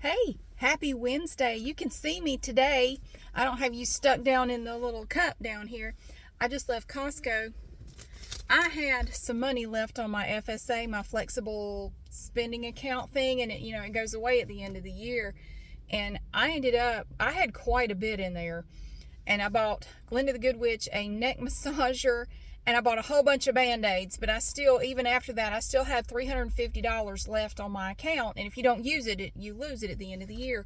Hey, happy Wednesday. You can see me today. I don't have you stuck down in the little cup down here. I just left Costco. I had some money left on my FSA, my flexible spending account thing, and it goes away at the end of the year. And I had quite a bit in there. And I bought Glinda the Good Witch a neck massager, and I bought a whole bunch of Band-Aids, but even after that, I still had $350 left on my account, and if you don't use it, you lose it at the end of the year.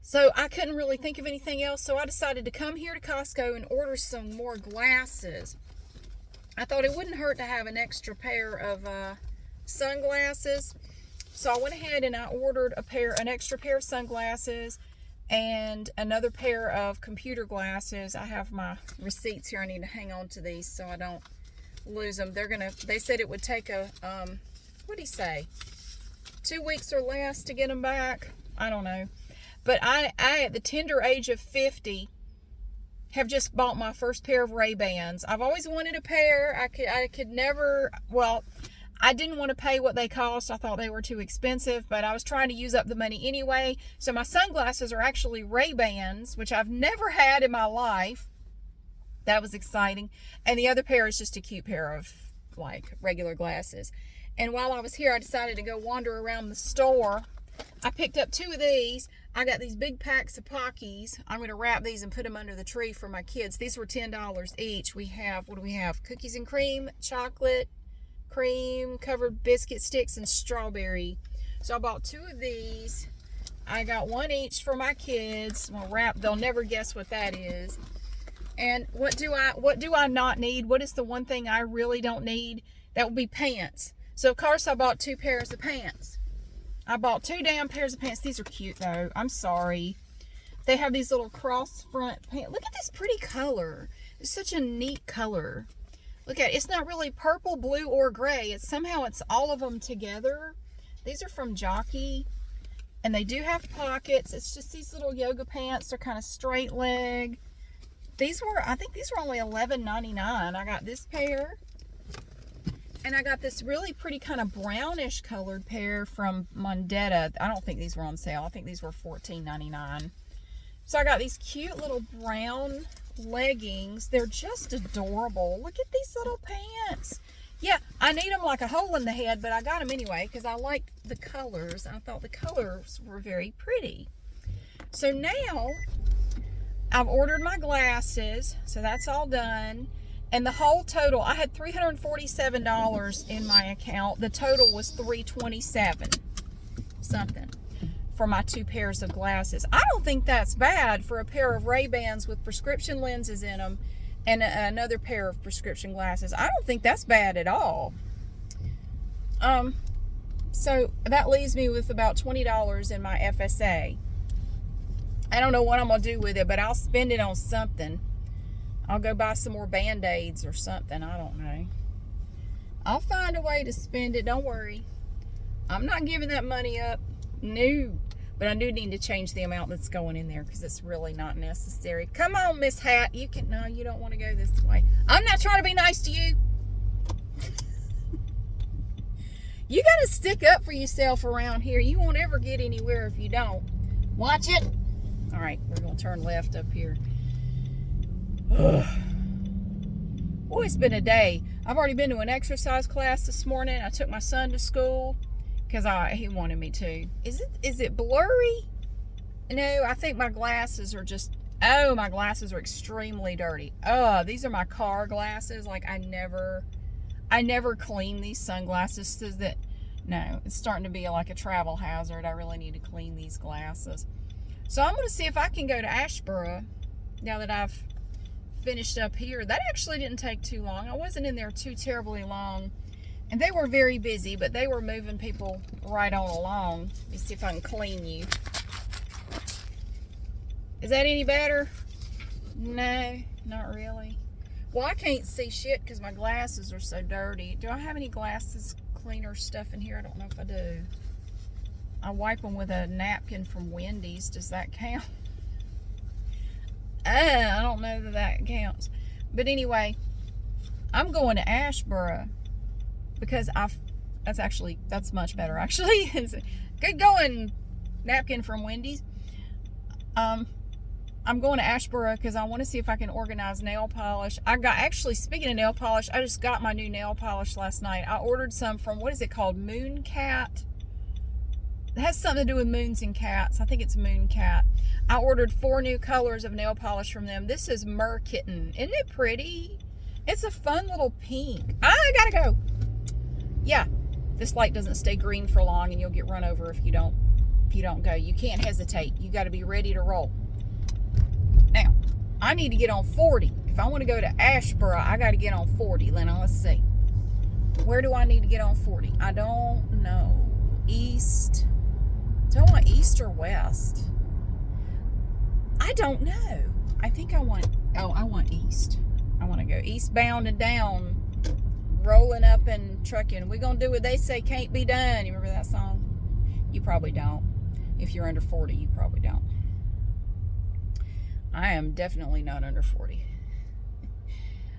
So I couldn't really think of anything else, so I decided to come here to Costco and order some more glasses. I thought it wouldn't hurt to have an extra pair of sunglasses, so I went ahead and I ordered an extra pair of sunglasses and another pair of computer glasses. I have my receipts here. I need to hang on to these so I don't lose them. They said it would take what did he say? 2 weeks or less to get them back. I don't know. But I at the tender age of 50, have just bought my first pair of Ray-Bans. I've always wanted a pair. I could never, I didn't want to pay what they cost. I thought they were too expensive, but I was trying to use up the money anyway. So my sunglasses are actually Ray-Bans, which I've never had in my life. That was exciting. And the other pair is just a cute pair of regular glasses. And while I was here, I decided to go wander around the store. I picked up 2 of these. I got these big packs of Pockies. I'm going to wrap these and put them under the tree for my kids. These were $10 each. We have, what do we have? Cookies and cream, chocolate, cream covered biscuit sticks, and strawberry. So I bought 2 of these. I got 1 each for my kids. I'm gonna wrap. They'll never guess what that is. And what do I not need? What is the one thing I really don't need? That would be pants. So of course I bought 2 pairs of pants. I bought 2 damn pairs of pants. These are cute though. I'm sorry. They have these little cross front pants. Look at this pretty color. It's such a neat color. Look at it. It's not really purple, blue, or gray. It's all of them together. These are from Jockey, and they do have pockets. It's just these little yoga pants. They're kind of straight leg. I think these were only $11.99. I got this pair, and I got this really pretty kind of brownish colored pair from Mondetta. I don't think these were on sale. I think these were $14.99. So I got these cute little brown leggings. They're just adorable. Look at these little pants. Yeah, I need them like a hole in the head, but I got them anyway because I liked the colors. I thought the colors were very pretty. So now I've ordered my glasses, so that's all done. And the whole total, I had $347 in my account. The total was $327 something for my 2 pairs of glasses. I don't think that's bad for a pair of Ray-Bans with prescription lenses in them and another pair of prescription glasses. I don't think that's bad at all. So that leaves me with about $20 in my FSA. I don't know what I'm going to do with it, but I'll spend it on something. I'll go buy some more Band-Aids or something. I don't know. I'll find a way to spend it. Don't worry. I'm not giving that money up. No. But I do need to change the amount that's going in there because it's really not necessary. Come on, Miss Hat. No, you don't want to go this way. I'm not trying to be nice to you. You got to stick up for yourself around here. You won't ever get anywhere if you don't. Watch it. All right, we're going to turn left up here. Boy, it's been a day. I've already been to an exercise class this morning. I took my son to school because he wanted me to. Is it blurry? No, I think my glasses are my glasses are extremely dirty. These are my car glasses. Like I never clean these sunglasses so that, no, it's starting to be like a travel hazard. I really need to clean these glasses. So I'm going to see if I can go to Ashboro now that I've finished up here. That actually didn't take too long. I wasn't in there too terribly long, and they were very busy, but they were moving people right on along. Let me see if I can clean you. Is that any better? No, not really. Well, I can't see shit because my glasses are so dirty. Do I have any glasses cleaner stuff in here? I don't know if I do. I wipe them with a napkin from Wendy's. Does that count? I don't know that counts. But anyway, I'm going to Ashboro because that's much better actually. Good going, napkin from Wendy's. I'm going to Ashboro because I want to see if I can organize nail polish. Actually, speaking of nail polish, I just got my new nail polish last night. I ordered some from, what is it called? Moon Cat. It has something to do with moons and cats. I think it's Moon Cat. I ordered 4 new colors of nail polish from them. This is Mer Kitten. Isn't it pretty? It's a fun little pink. I gotta go. Yeah, this light doesn't stay green for long and you'll get run over if you don't go. You can't hesitate. You got to be ready to roll. Now, I need to get on 40. If I want to go to Ashboro, I got to get on 40. Lena, let's see. Where do I need to get on 40? I don't know. East. Do I want east or west? I don't know. I think I want east. I want to go eastbound and down, rolling up and trucking. We're going to do what they say can't be done. You remember that song? You probably don't. If you're under 40, you probably don't. I am definitely not under 40.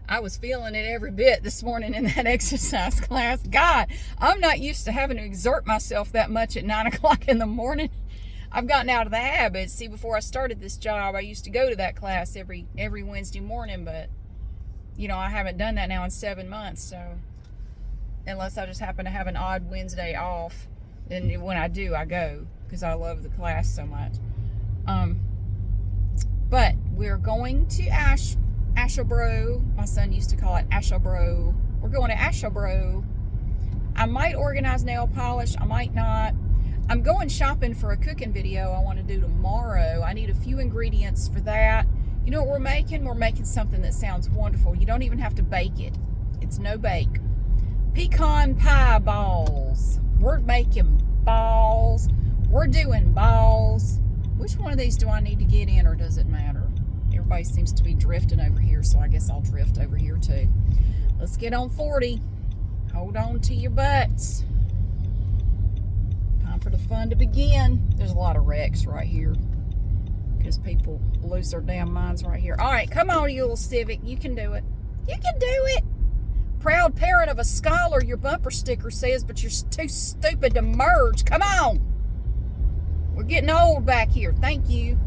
I was feeling it every bit this morning in that exercise class. God, I'm not used to having to exert myself that much at 9 o'clock in the morning. I've gotten out of the habit. See, before I started this job, I used to go to that class every Wednesday morning, but, you know, I haven't done that now in 7 months, so unless I just happen to have an odd Wednesday off, then when I do, I go, because I love the class so much. But we're going to Ashboro. My son used to call it Ashboro. We're going to Ashboro. I might organize nail polish. I might not. I'm going shopping for a cooking video I want to do tomorrow. I need a few ingredients for that. You know what we're making? We're making something that sounds wonderful. You don't even have to bake it. It's no bake. Pecan pie balls. We're making balls. We're doing balls. Which one of these do I need to get in, or does it matter? Everybody seems to be drifting over here, so I guess I'll drift over here too. Let's get on 40. Hold on to your butts. Time for the fun to begin. There's a lot of wrecks right here because people lose their damn minds right here. All right, come on, you little Civic. You can do it. You can do it. Proud parent of a scholar, your bumper sticker says, but you're too stupid to merge. Come on. We're getting old back here. Thank you.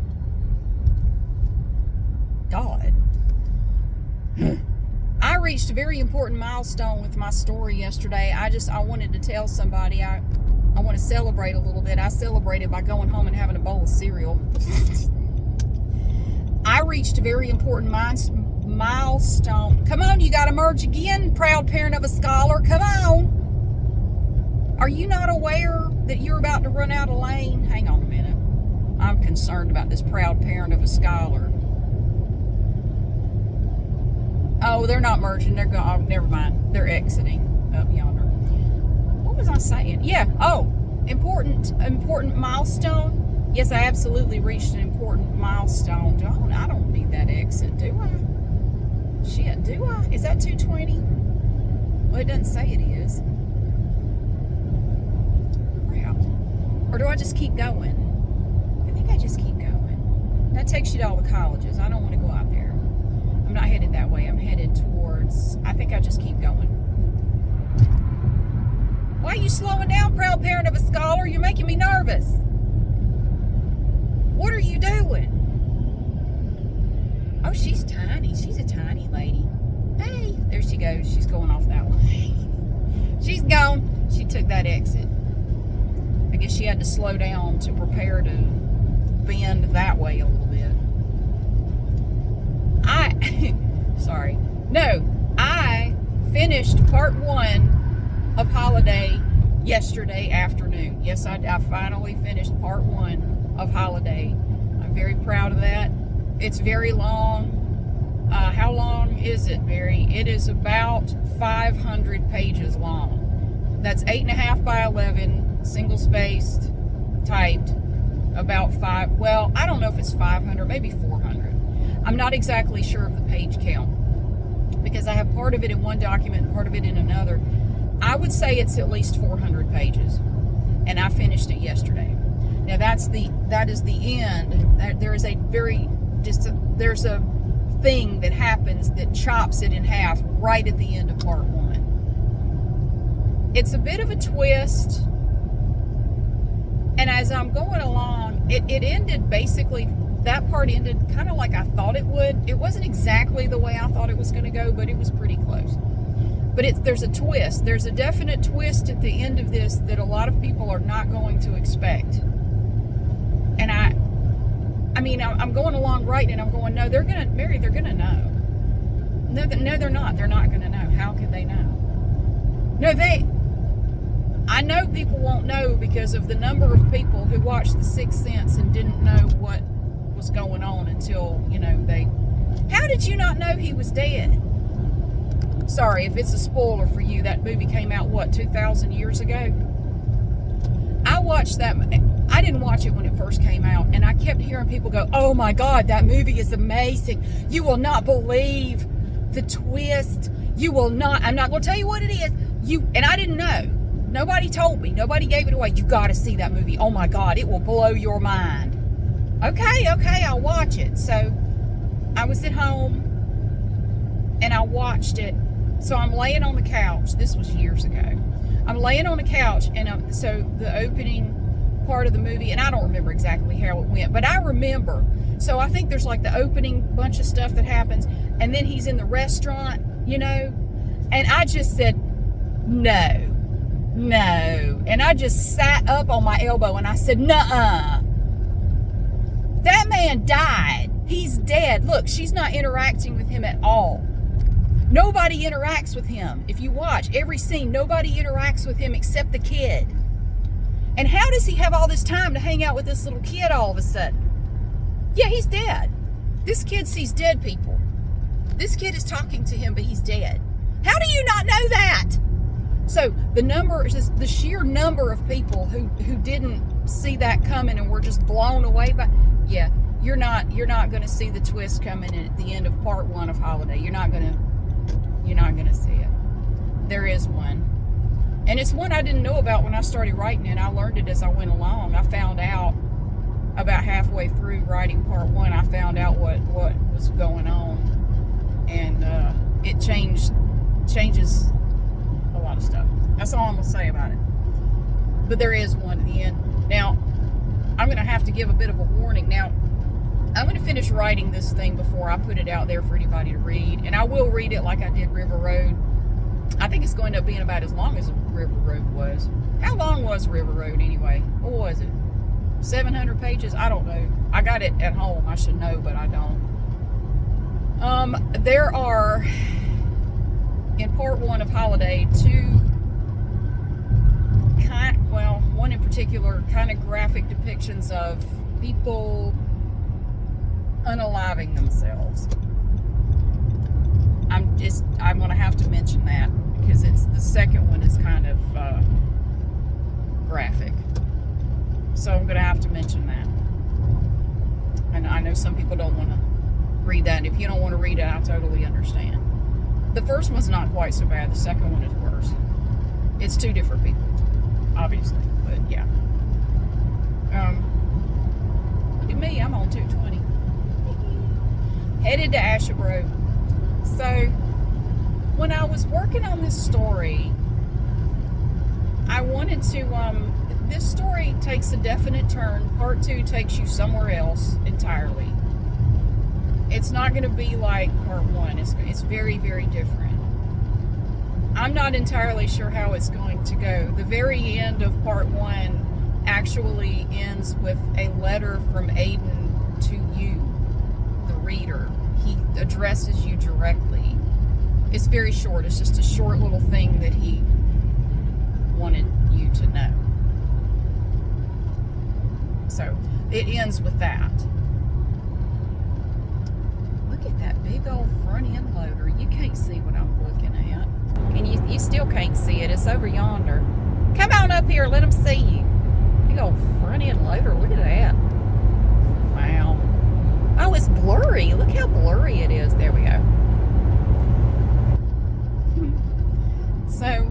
God. I reached a very important milestone with my story yesterday. I wanted to tell somebody. I want to celebrate a little bit. I celebrated by going home and having a bowl of cereal. I reached a very important milestone. Come on, you got to merge again, proud parent of a scholar. Come on. Are you not aware that you're about to run out of lane? Hang on a minute. I'm concerned about this proud parent of a scholar. Oh, they're not merging. They're going. Oh, never mind. They're exiting up yonder. What was I saying? Yeah. Oh, important milestone. Yes, I absolutely reached an important milestone. I don't need that exit, do I? Shit, do I? Is that 220? Well, it doesn't say it is. Or do I just keep going? I think I just keep going. That takes you to all the colleges. I don't want to go out there. I'm not headed that way. I'm headed towards, I think I just keep going. Why are you slowing down, proud parent of a scholar? You're making me nervous. What are you doing? Oh, she's tiny. She's a tiny lady. Hey, there she goes. She's going off that way. She's gone. She took that exit. I guess she had to slow down to prepare to bend that way a little bit. I finished part 1 of Holiday yesterday afternoon. Yes, I finally finished part 1 of Holiday. I'm very proud of that. It's very long. How long is it, Mary? It is about 500 pages long. That's 8.5 by 11, single-spaced, typed, about 5. Well, I don't know if it's 500, maybe 400. I'm not exactly sure of the page count because I have part of it in one document and part of it in another. I would say it's at least 400 pages, and I finished it yesterday. Now that is the end. There's a thing that happens that chops it in half right at the end of part 1. It's a bit of a twist, and as I'm going along, it ended basically, that part ended kind of like I thought it would. It wasn't exactly the way I thought it was going to go, but it was pretty close. But there's a twist. There's a definite twist at the end of this that a lot of people are not going to expect. And I mean, I'm going along right, and I'm going, no, they're going to, Mary, they're going to know. No, they're not. They're not going to know. How could they know? No, I know people won't know because of the number of people who watched The Sixth Sense and didn't know what was going on until, how did you not know he was dead? Sorry if it's a spoiler for you. That movie came out, 2,000 years ago? I watched that. I didn't watch it when it first came out, and I kept hearing people go, oh my God, that movie is amazing. You will not believe the twist. You will not. I'm not going to tell you what it is. And I didn't know. Nobody told me. Nobody gave it away. You got to see that movie. Oh my God, it will blow your mind. Okay, I'll watch it. So I was at home and I watched it. So I'm laying on the couch. This was years ago. I'm laying on the couch, and so the opening part of the movie, and I don't remember exactly how it went, but I remember. So I think there's like the opening bunch of stuff that happens, and then he's in the restaurant, and I just said, no. And I just sat up on my elbow and I said, nuh-uh. That man died. He's dead. Look, she's not interacting with him at all. Nobody interacts with him. If you watch every scene, nobody interacts with him except the kid. And how does he have all this time to hang out with this little kid all of a sudden? Yeah, he's dead. This kid sees dead people. This kid is talking to him, but he's dead. How do you not know that? So the sheer number of people who didn't see that coming and were just blown away by, yeah, you're not going to see the twist coming in at the end of part 1 of Holiday. You're not going to see it. There is one. And it's one I didn't know about when I started writing it. I learned it as I went along. I found out about halfway through writing part 1, I found out what was going on. And it changes a lot of stuff. That's all I'm going to say about it. But there is one at the end. Now, I'm going to have to give a bit of a warning. Now, I'm going to finish writing this thing before I put it out there for anybody to read. And I will read it like I did River Road. I think it's going to end up being about as long as River Road was. How long was River Road anyway? What was it? 700 pages? I don't know. I got it at home. I should know, but I don't. There are, in part 1 of Holiday, one in particular, kind of graphic depictions of people unaliving themselves. I'm going to have to mention that because the second one is kind of graphic. So I'm going to have to mention that. And I know some people don't want to read that. And if you don't want to read it, I totally understand. The first one's not quite so bad. The second one is worse. It's 2 different people, obviously. But yeah. Look at me. I'm on 220. Headed to Asheboro. So when I was working on this story, I wanted to, this story takes a definite turn. Part 2 takes you somewhere else entirely. It's not going to be like part 1. It's very, very different. I'm not entirely sure how it's going to go. The very end of part 1 actually ends with a letter from Aiden to you, the reader. He addresses you directly. It's very short. It's just a short little thing that he wanted you to know. So it ends with that. Look at that big old front end loader. You can't see what I'm looking at. And you still can't see it. It's over yonder. Come on up here. Let them see you. Big old front end loader. Look at that. Wow. Oh, it's blurry. Look how blurry it is. There we go. So,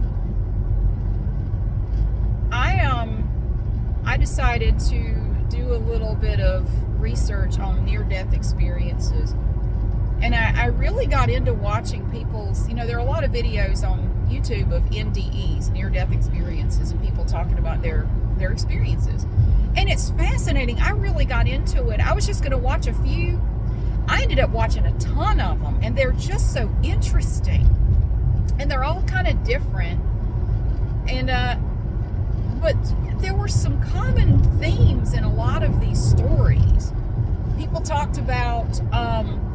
I decided to do a little bit of research on near-death experiences. And I really got into watching people's, there are a lot of videos on YouTube of NDEs, near-death experiences, and people talking about their their experiences. And it's fascinating. I really got into it. I was just going to watch a few. I ended up watching a ton of them, and they're just so interesting. And they're all kind of different. And, but there were some common themes in a lot of these stories. People talked about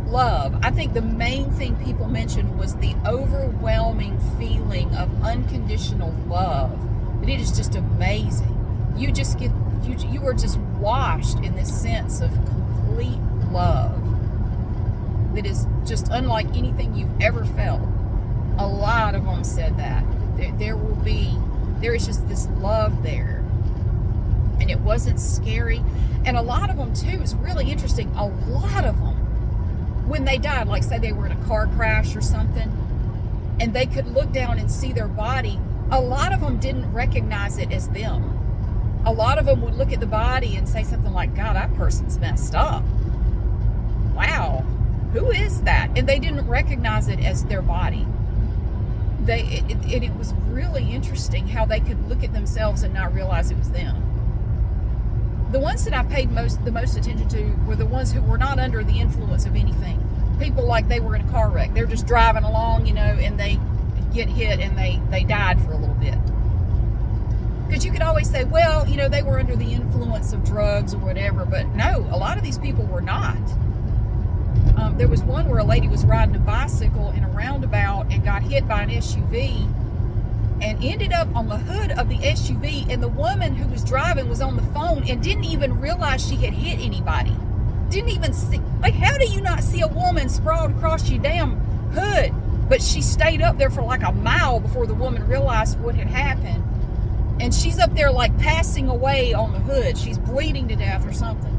love. I think the main thing people mentioned was the overwhelming feeling of unconditional love. But it is just amazing. You just get, you are just washed in this sense of complete love that is just unlike anything you've ever felt. A lot of them said that. There is just this love there. And it wasn't scary. And a lot of them too, is really interesting. A lot of them, when they died, like say they were in a car crash or something, and they could look down and see their body, a lot of them didn't recognize it as them. A lot of them would look at the body and say something like, God, that person's messed up. Wow, who is that? And they didn't recognize it as their body. It was really interesting how they could look at themselves and not realize it was them. The ones that I paid the most attention to were the ones who were not under the influence of anything. People like they were in a car wreck. They're just driving along, and they get hit and they died for a little bit. Because you could always say, well, they were under the influence of drugs or whatever. But no, a lot of these people were not. There was one where a lady was riding a bicycle in a roundabout and got hit by an SUV and ended up on the hood of the SUV, and the woman who was driving was on the phone and didn't even realize she had hit anybody. Didn't even see, like, how do you not see a woman sprawled across your damn hood? But she stayed up there for like a mile before the woman realized what had happened. And she's up there like passing away on the hood. She's bleeding to death or something.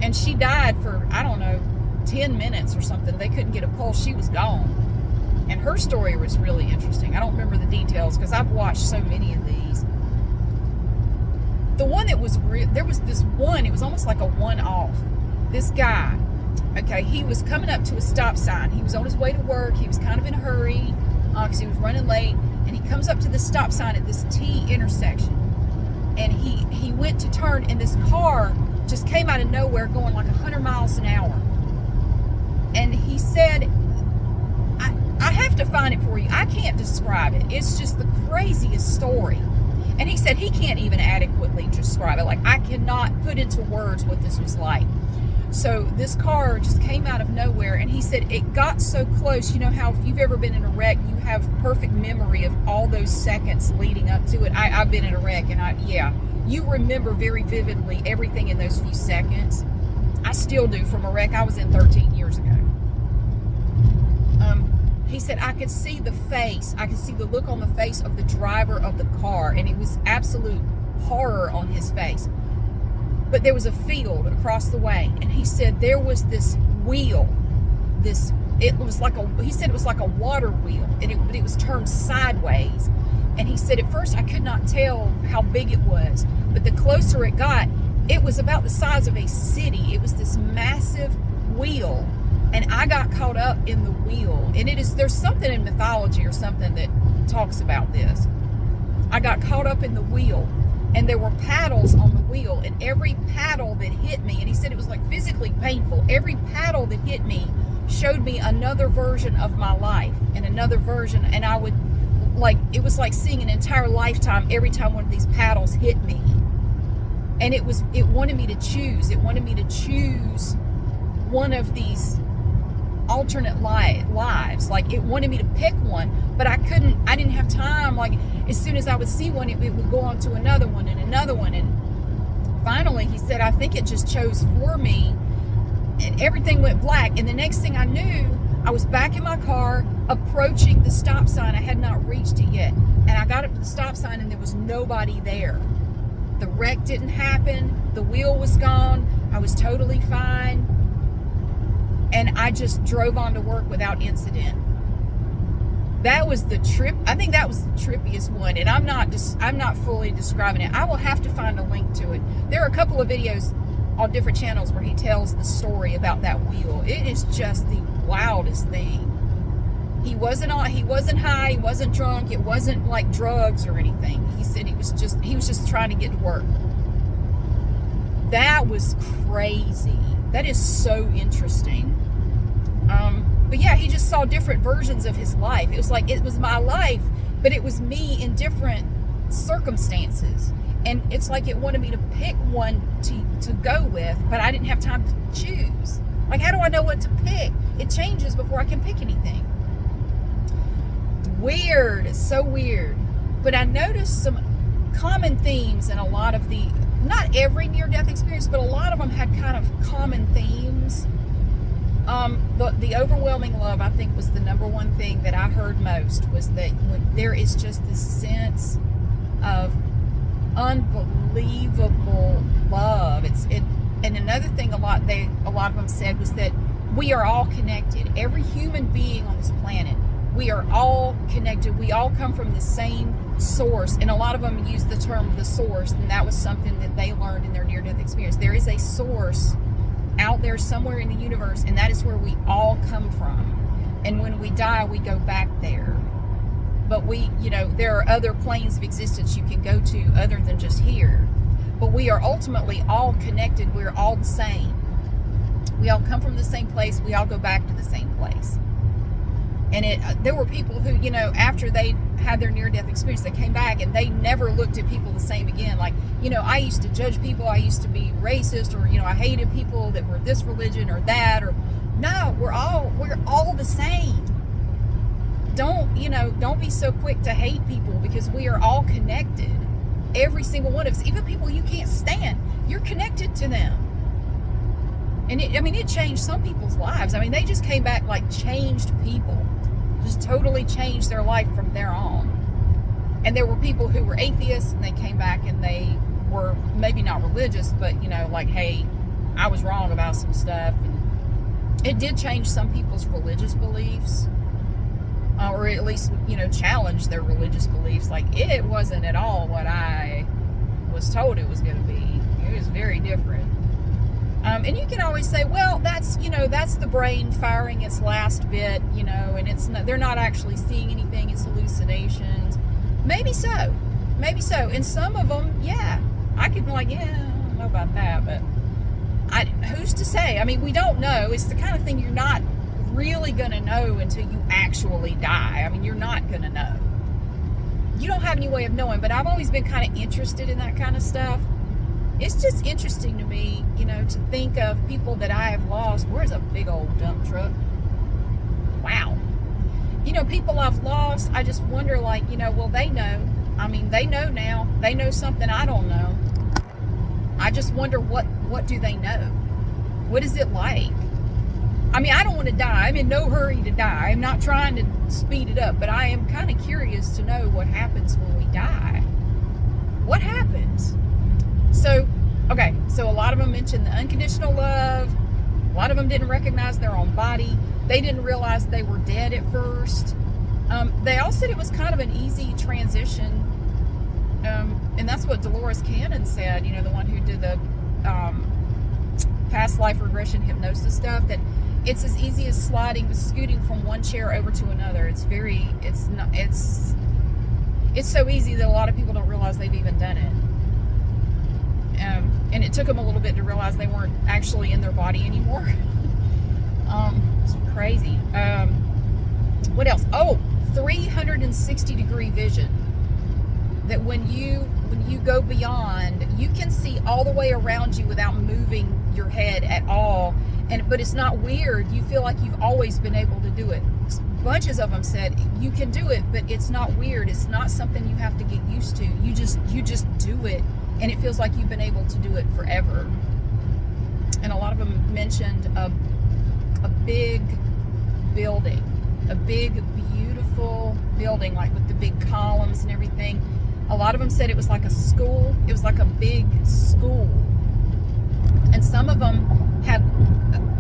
And she died for, I don't know, 10 minutes or something. They couldn't get a pulse. She was gone. And her story was really interesting. I don't remember the details because I've watched so many of these. The one that was there was this one, it was almost like a one-off. This guy, okay, he was coming up to a stop sign. He was on his way to work. He was kind of in a hurry because he was running late. And he comes up to the stop sign at this T intersection. And he went to turn, and this car just came out of nowhere going like 100 miles an hour. And he said, I have to find it for you. I can't describe it. It's just the craziest story. And he said he can't even adequately describe it. Like, I cannot put into words what this was like. So this car just came out of nowhere, and he said it got so close. You know how if you've ever been in a wreck, you have perfect memory of all those seconds leading up to it. I've been in a wreck, and you remember very vividly everything in those few seconds. I still do from a wreck I was in 13 years ago. He said, I could see the face. I could see the look on the face of the driver of the car, and it was absolute horror on his face. But there was a field across the way, and he said there was this wheel. He said it was like a water wheel, but it was turned sideways. And he said at first I could not tell how big it was, but the closer it got, it was about the size of a city. It was this massive wheel. And I got caught up in the wheel. And there's something in mythology or something that talks about this. I got caught up in the wheel, and there were paddles on the wheel, and every paddle that hit me, and he said it was like physically painful, every paddle that hit me showed me another version of my life and another version, and I would, like, it was like seeing an entire lifetime every time one of these paddles hit me. And it wanted me to choose. It wanted me to choose one of these alternate lives. Like, it wanted me to pick one, but I didn't have time. Like, as soon as I would see one, it would go on to another one and another one. And finally he said, I think it just chose for me, and everything went black. And the next thing I knew, I was back in my car approaching the stop sign. I had not reached it yet, and I got up to the stop sign, and there was nobody there. The wreck didn't happen. The wheel was gone. I was totally fine. And I just drove on to work without incident. That was the trip. I think that was the trippiest one. And I'm not fully describing it. I will have to find a link to it. There are a couple of videos on different channels where he tells the story about that wheel. It is just the wildest thing. He wasn't high, he wasn't drunk, it wasn't like drugs or anything. He said he was just trying to get to work. That was crazy. That is so interesting. But yeah, he just saw different versions of his life. It was like, it was my life, but it was me in different circumstances. And it's like it wanted me to pick one to go with, but I didn't have time to choose. Like, how do I know what to pick? It changes before I can pick anything. Weird. It's so weird. But I noticed some common themes in a lot of the, not every near-death experience, but a lot of them had kind of common themes. The overwhelming love, I think, was the number one thing that I heard most, was that when there is just this sense of unbelievable love. And another thing a lot of them said was that we are all connected. Every human being on this planet, we are all connected. We all come from the same source. And a lot of them use the term the source, and that was something that they learned in their near-death experience. There is a source out there somewhere in the universe, and that is where we all come from. And when we die, we go back there. But there are other planes of existence you can go to other than just here. But we are ultimately all connected. We're all the same. We all come from the same place. We all go back to the same place. And there were people who, after they had their near-death experience, they came back and they never looked at people the same again. Like, I used to judge people. I used to be racist, or, I hated people that were this religion or that. Or no, we're all the same. Don't be so quick to hate people, because we are all connected. Every single one of us, even people you can't stand, you're connected to them. And it changed some people's lives. They just came back like changed people. Just totally changed their life from there on. And there were people who were atheists, and they came back and they were maybe not religious, but, like, hey, I was wrong about some stuff. And it did change some people's religious beliefs. Or at least, challenge their religious beliefs. Like, it wasn't at all what I was told it was going to be. It was very different. And you can always say, well, that's the brain firing its last bit, and they're not actually seeing anything. It's hallucinations. Maybe so. And some of them, yeah, I could be like, yeah, I don't know about that, but who's to say? We don't know. It's the kind of thing you're not really going to know until you actually die. You're not going to know. You don't have any way of knowing, but I've always been kind of interested in that kind of stuff. It's just interesting to me, to think of people that I have lost. Where's a big old dump truck? Wow. People I've lost, I just wonder, like, well, they know. They know now. They know something I don't know. I just wonder, what do they know? What is it like? I don't want to die. I'm in no hurry to die. I'm not trying to speed it up, but I am kind of curious to know what happens when we die. What happens? So a lot of them mentioned the unconditional love. A lot of them didn't recognize their own body. They didn't realize they were dead at first. They all said it was kind of an easy transition. And that's what Dolores Cannon said, the one who did the past life regression hypnosis stuff, that it's as easy as scooting from one chair over to another. It's so easy that a lot of people don't realize they've even done it. And it took them a little bit to realize they weren't actually in their body anymore. It's crazy. What else? 360 degree vision. That when you go beyond, you can see all the way around you without moving your head at all. But it's not weird. You feel like you've always been able to do it. Bunches of them said you can do it, but it's not weird. It's not something you have to get used to. You just do it, and it feels like you've been able to do it forever. And a lot of them mentioned a big building, a big beautiful building, like with the big columns and everything. A lot of them said it was like a school. It was like a big school. And some of them had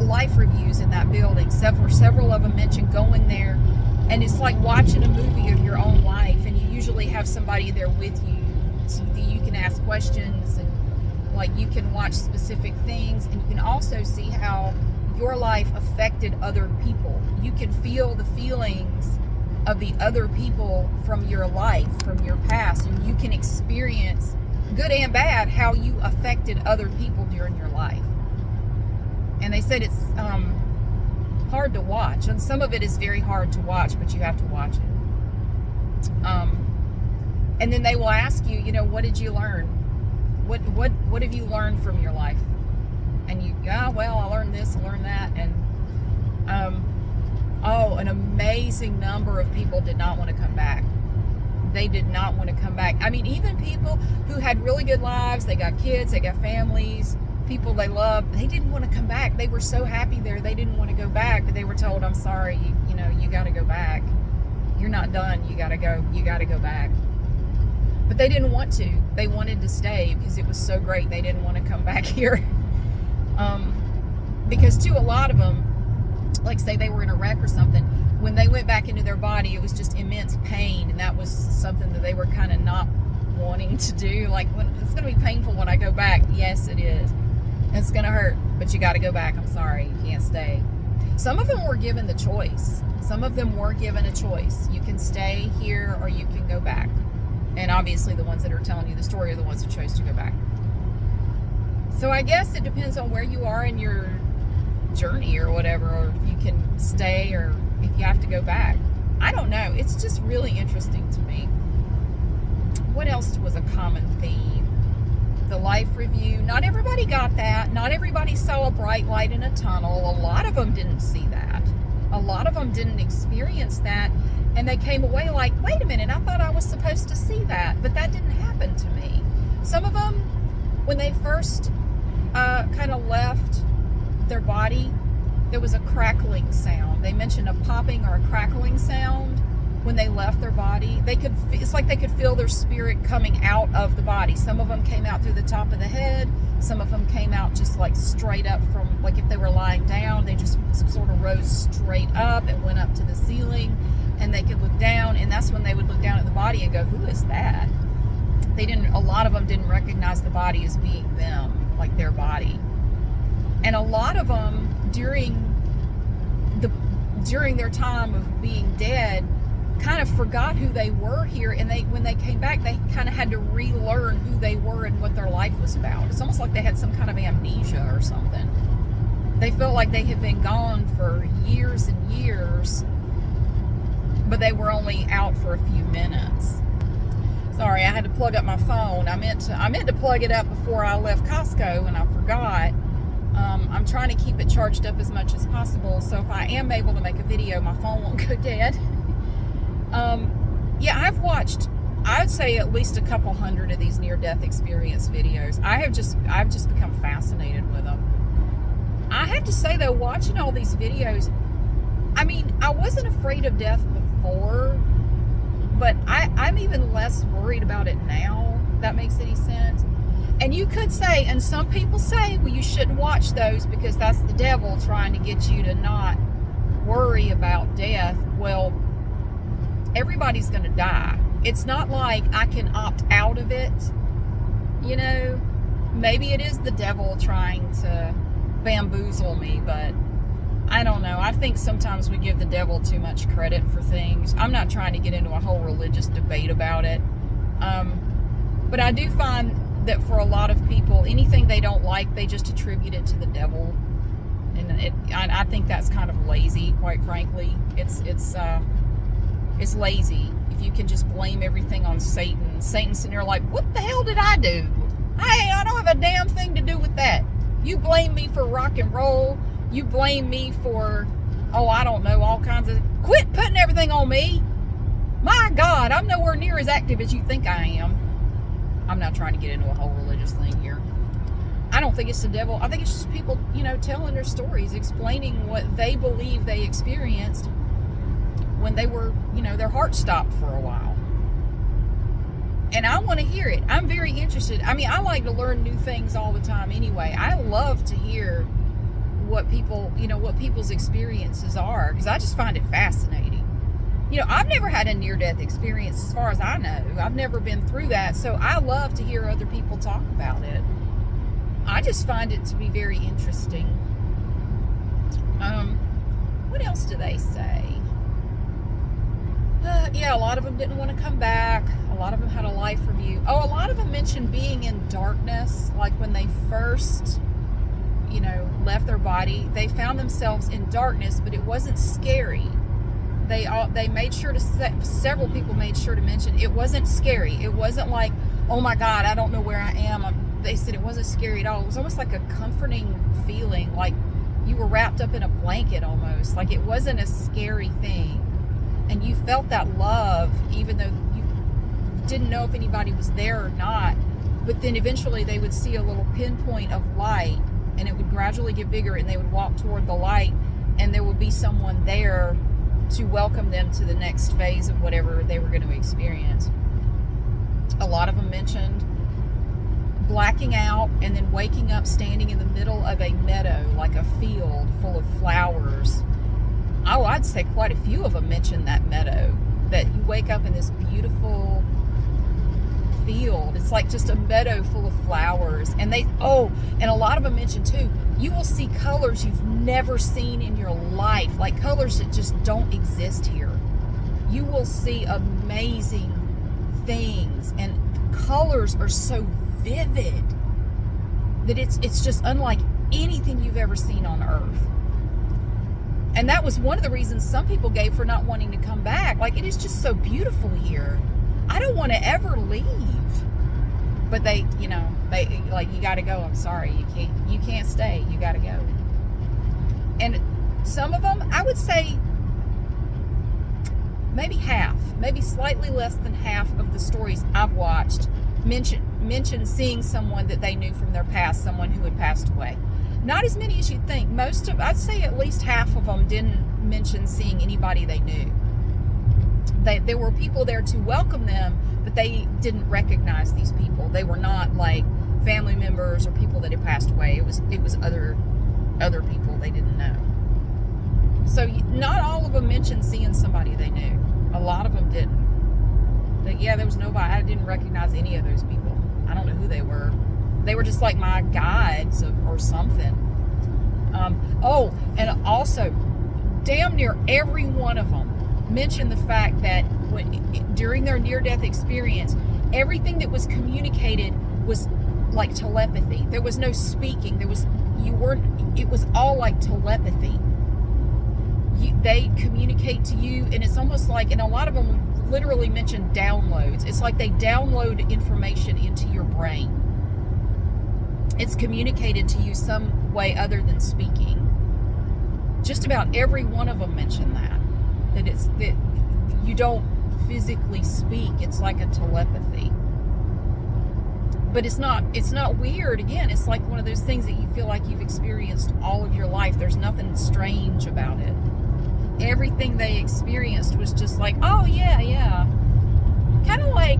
life reviews in that building. Several of them mentioned going there, and it's like watching a movie of your own life, and you usually have somebody there with you, so that you can ask questions, and like you can watch specific things, and you can also see how you your life affected other people. You can feel the feelings of the other people from your life, from your past, and you can experience, good and bad, how you affected other people during your life. And they said it's hard to watch, and some of it is very hard to watch, but you have to watch it. And then they will ask you, what did you learn? What have you learned from your life? And you, well, I learned this, I learned that, and an amazing number of people did not want to come back. They did not want to come back. I mean, even people who had really good lives, they got kids, they got families, people they loved, they didn't want to come back. They were so happy there, they didn't want to go back, but they were told, I'm sorry, you got to go back. You're not done, you got to go back. But they didn't want to. They wanted to stay because it was so great. They didn't want to come back here. Because a lot of them, like say they were in a wreck or something, when they went back into their body, it was just immense pain, and that was something that they were kind of not wanting to do. Like, it's going to be painful when I go back. Yes, it is. It's going to hurt, but you got to go back. I'm sorry, you can't stay. Some of them were given the choice. Some of them were given a choice. You can stay here or you can go back. And obviously the ones that are telling you the story are the ones who chose to go back. So I guess it depends on where you are in your journey or whatever, or if you can stay or if you have to go back. I don't know. It's just really interesting to me. What else was a common theme? The life review. Not everybody got that. Not everybody saw a bright light in a tunnel. A lot of them didn't see that. A lot of them didn't experience that. And they came away like, wait a minute, I thought I was supposed to see that, but that didn't happen to me. Some of them, when they first kind of left their body, there was a crackling sound. They mentioned a popping or a crackling sound when they left their body. It's like they could feel their spirit coming out of the body. Some of them came out through the top of the head. Some of them came out just like straight up from, like if they were lying down, they just sort of rose straight up and went up to the ceiling, and they could look down, and that's when they would look down at the body and go, who is that? A lot of them didn't recognize the body as being them, like their body. And a lot of them during their time of being dead kind of forgot who they were here, and when they came back, they kind of had to relearn who they were and what their life was about. It's almost like they had some kind of amnesia or something. They felt like they had been gone for years and years, but they were only out for a few minutes. Sorry, I had to plug up my phone. I meant to plug it up before I left Costco, and I forgot. I'm trying to keep it charged up as much as possible, so if I am able to make a video, my phone won't go dead. Yeah, I've watched, I would say, at least a couple hundred of these near-death experience videos. I've just become fascinated with them. I have to say, though, watching all these videos, I mean, I wasn't afraid of death before, but I'm even less worried about it now, if that makes any sense. And you could say, and some people say, well, you shouldn't watch those because that's the devil trying to get you to not worry about death. Well, everybody's going to die. It's not like I can opt out of it. Maybe it is the devil trying to bamboozle me, but I don't know. I think sometimes we give the devil too much credit for things. I'm not trying to get into a whole religious debate about it. But I do find that for a lot of people, anything they don't like, they just attribute it to the devil. And I think that's kind of lazy, quite frankly. It's lazy if you can just blame everything on Satan. Satan's sitting there like, what the hell did I do? I don't have a damn thing to do with that. You blame me for rock and roll. You blame me for, I don't know, all kinds of... Quit putting everything on me. My God, I'm nowhere near as active as you think I am. I'm not trying to get into a whole religious thing here. I don't think it's the devil. I think it's just people, telling their stories, explaining what they believe they experienced when they were, their heart stopped for a while. And I want to hear it. I'm very interested. I mean, I like to learn new things all the time anyway. I love to hear what people, what people's experiences are, because I just find it fascinating. I've never had a near-death experience as far as I know. I've never been through that, so I love to hear other people talk about it. I just find it to be very interesting. What else do they say? Yeah, a lot of them didn't want to come back. A lot of them had a life review. Oh, a lot of them mentioned being in darkness, like when they first, left their body. They found themselves in darkness, but it wasn't scary. They made sure to several people made sure to mention it wasn't scary. It wasn't like, oh my God, I don't know where I am. They said it wasn't scary at all. It was almost like a comforting feeling, like you were wrapped up in a blanket almost. Like it wasn't a scary thing. And you felt that love, even though you didn't know if anybody was there or not. But then eventually they would see a little pinpoint of light, and it would gradually get bigger, and they would walk toward the light, and there would be someone there to welcome them to the next phase of whatever they were going to experience. A lot of them mentioned blacking out and then waking up standing in the middle of a meadow, like a field full of flowers. Oh, I'd say quite a few of them mentioned that meadow, that you wake up in this beautiful field. It's like just a meadow full of flowers. And and a lot of them mentioned too, you will see colors you've never seen in your life, like colors that just don't exist here. You will see amazing things, and colors are so vivid that it's just unlike anything you've ever seen on Earth. And that was one of the reasons some people gave for not wanting to come back. Like, it is just so beautiful here. I don't want to ever leave. But they like, you got to go. I'm sorry. You can't stay. You got to go. And some of them, I would say maybe half, maybe slightly less than half of the stories I've watched mention seeing someone that they knew from their past, someone who had passed away. Not as many as you'd think. I'd say at least half of them didn't mention seeing anybody they knew. There were people there to welcome them, but they didn't recognize these people. They were not like family members or people that had passed away. It was other people they didn't know. So not all of them mentioned seeing somebody they knew. A lot of them didn't. But yeah, there was nobody. I didn't recognize any of those people. I don't know who they were. They were just like my guides or something. And also, damn near every one of them mentioned the fact that during their near-death experience, everything that was communicated was like telepathy. There was no speaking. It was all like telepathy. They communicate to you, and it's almost like, and a lot of them literally mention downloads. It's like they download information into your brain. It's communicated to you some way other than speaking. Just about every one of them mentioned that you don't physically speak. It's like a telepathy. But it's not weird. Again, it's like one of those things that you feel like you've experienced all of your life. There's nothing strange about it. Everything they experienced was just like, oh yeah. Kind of like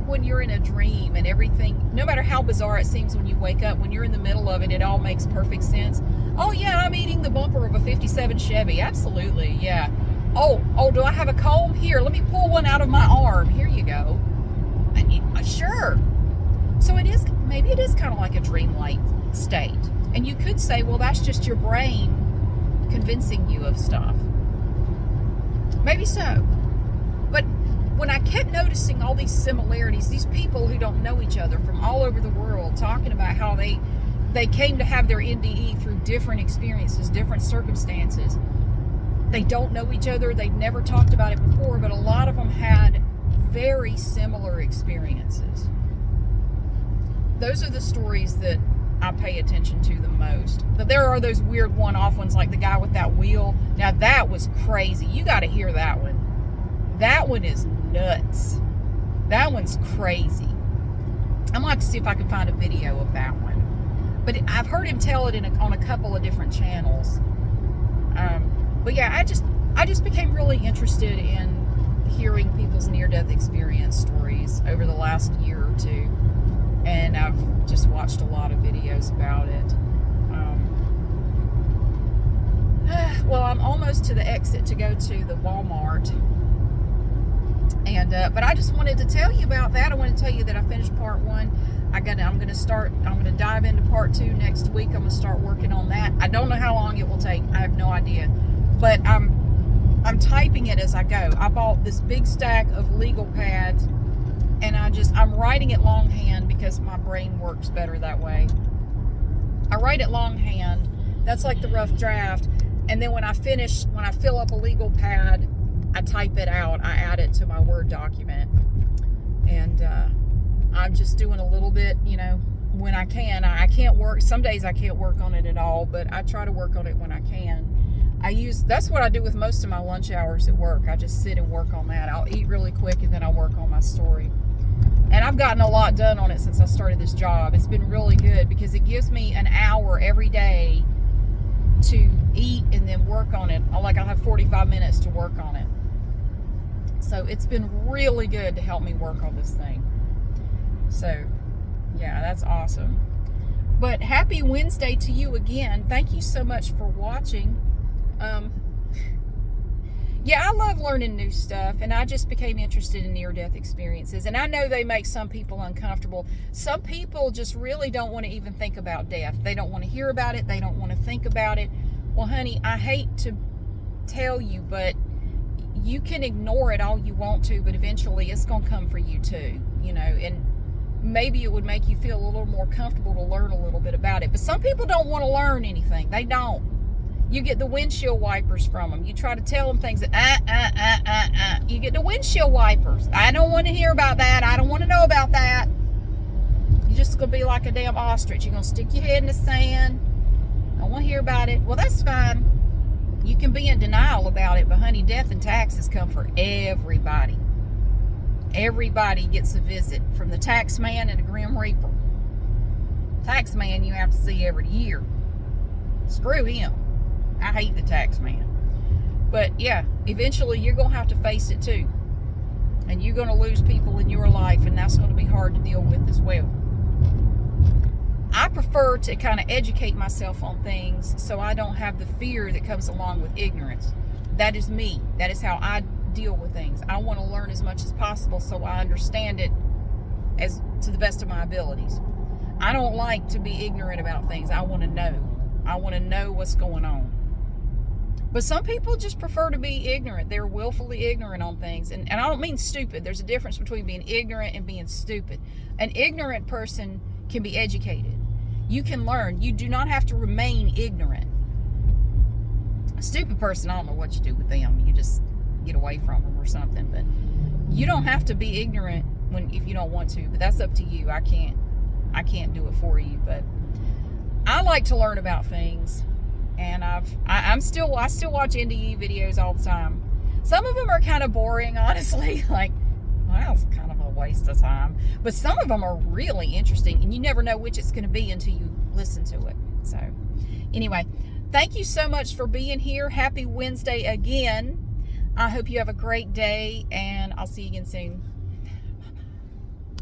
when you're in a dream and everything, no matter how bizarre it seems when you wake up, when you're in the middle of it, it all makes perfect sense. Oh yeah, I'm eating the bumper of a 57 Chevy. Absolutely, yeah. Oh, do I have a comb? Here, let me pull one out of my arm. Here you go. Sure. So maybe it is kind of like a dreamlike state. And you could say, well, that's just your brain convincing you of stuff. Maybe so. But when I kept noticing all these similarities, these people who don't know each other from all over the world talking about how they came to have their NDE through different experiences, different circumstances. They don't know each other. They'd never talked about it before, but a lot of them had very similar experiences. Those are the stories that I pay attention to the most. But there are those weird one-off ones, like the guy with that wheel. Now that was crazy. You got to hear that one. That one is nuts. That one's crazy. I'm gonna have to see if I can find a video of that one. But I've heard him tell it on a couple of different channels. But yeah, I just became really interested in hearing people's near-death experience stories over the last year or two. And I've just watched a lot of videos about it. Well, I'm almost to the exit to go to the Walmart. And but I just wanted to tell you about that. I want to tell you that I finished part 1 I'm gonna dive into part 2 next week. I'm gonna start working on that. I don't know how long it will take. I have no idea, but I'm typing it as I go. I bought this big stack of legal pads, and I'm writing it longhand because my brain works better that way. I write it longhand. That's like the rough draft. And then when I fill up a legal pad, I type it out. I add it to my Word document. And I'm just doing a little bit, when I can. I can't work. Some days I can't work on it at all, but I try to work on it when I can. That's what I do with most of my lunch hours at work. I just sit and work on that. I'll eat really quick and then I'll work on my story. And I've gotten a lot done on it since I started this job. It's been really good because it gives me an hour every day to eat and then work on it. I'll have 45 minutes to work on it. So it's been really good to help me work on this thing. So yeah, that's awesome. But happy Wednesday to you again. Thank you so much for watching. Yeah, I love learning new stuff, and I just became interested in near-death experiences. And I know they make some people uncomfortable. Some people just really don't want to even think about death. They don't want to hear about it. They don't want to think about it. Well, honey, I hate to tell you, but you can ignore it all you want to, but eventually it's going to come for you too, and maybe it would make you feel a little more comfortable to learn a little bit about it. But some people don't want to learn anything. They don't. You get the windshield wipers from them. You try to tell them things that, You get the windshield wipers. I don't want to hear about that. I don't want to know about that. You're just going to be like a damn ostrich. You're going to stick your head in the sand. I don't want to hear about it. Well, that's fine. You can be in denial about it, but honey, death and taxes come for everybody. Everybody gets a visit, from the tax man and the grim reaper. Tax man you have to see every year. Screw him. I hate the tax man. But yeah, eventually you're going to have to face it too. And you're going to lose people in your life, and that's going to be hard to deal with as well. I prefer to kind of educate myself on things so I don't have the fear that comes along with ignorance. That is me. That is how I deal with things. I want to learn as much as possible so I understand it as to the best of my abilities. I don't like to be ignorant about things. I want to know. I want to know what's going on. But some people just prefer to be ignorant. They're willfully ignorant on things. And I don't mean stupid. There's a difference between being ignorant and being stupid. An ignorant person can be educated. You can learn. You do not have to remain ignorant. A stupid person, I don't know what you do with them. You just get away from them or something. But you don't have to be ignorant if you don't want to. But that's up to you. I can't do it for you. But I like to learn about things. And I still watch NDE videos all the time. Some of them are kind of boring, honestly. Like, well, it's kind of a waste of time. But some of them are really interesting, and you never know which it's going to be until you listen to it. So, anyway, thank you so much for being here. Happy Wednesday again. I hope you have a great day, and I'll see you again soon.